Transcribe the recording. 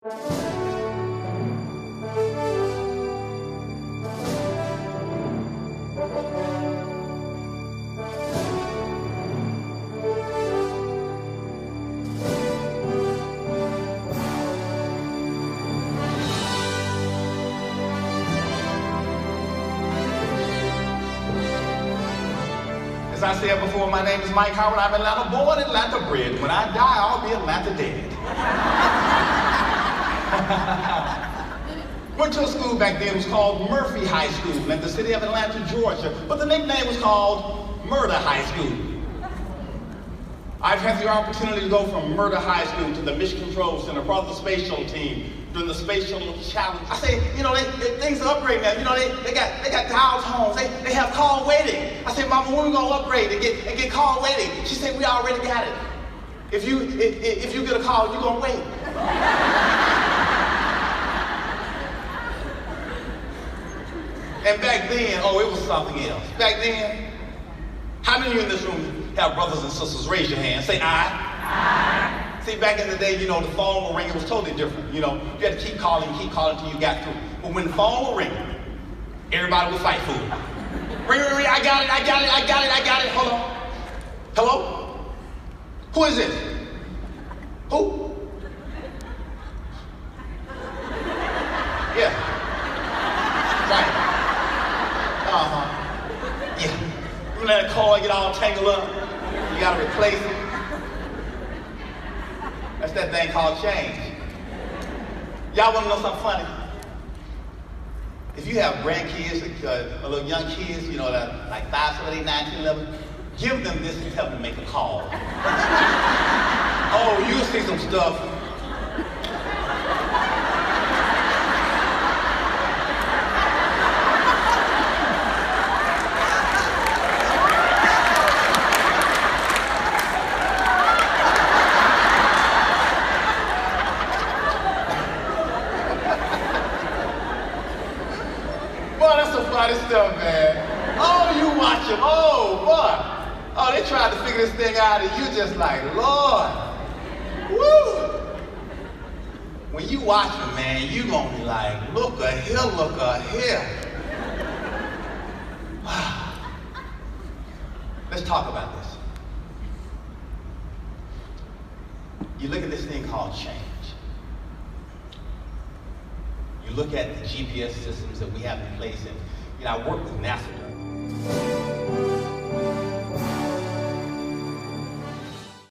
As I said before, my name is Mike Howard. I'm Atlanta born, Atlanta bred. When I die, I'll be Atlanta dead. Went to a school back then. It was called Murphy High School in the city of Atlanta, Georgia. But the nickname was called Murder High School. I've had the opportunity to go from Murder High School to the Mission Control Center, part of the Space Shuttle team, during the Space Shuttle Challenge. I say, things are upgrading now. They got dials homes. They have call waiting. I said, Mama, when we gonna upgrade and get call waiting? She said, we already got it. If you get a call, you're gonna wait. And back then, it was something else. Back then, how many of you in this room have brothers and sisters? Raise your hand. Say I. See, back in the day, the phone would ring. It was totally different. You had to keep calling until you got through. But when the phone would ring, everybody would fight for it. Ring, I got it. Hold on. Hello? Who is it? Who? Yeah. Right. Yeah. You let a call get all tangled up. You gotta replace it. That's that thing called change. Y'all wanna know something funny? If you have grandkids, little young kids, that like 5, 7, 8, 9, 10, 11, give them this and tell them to make a call. Oh, you'll see some stuff. This stuff, man. Oh, you watch them. Oh, boy. Oh, they tried to figure this thing out, and you just like, Lord. Woo. When you watch them, man, you gonna be like, look here. Let's talk about this. You look at this thing called change. You look at the GPS systems that we have in place, and I work with NASA.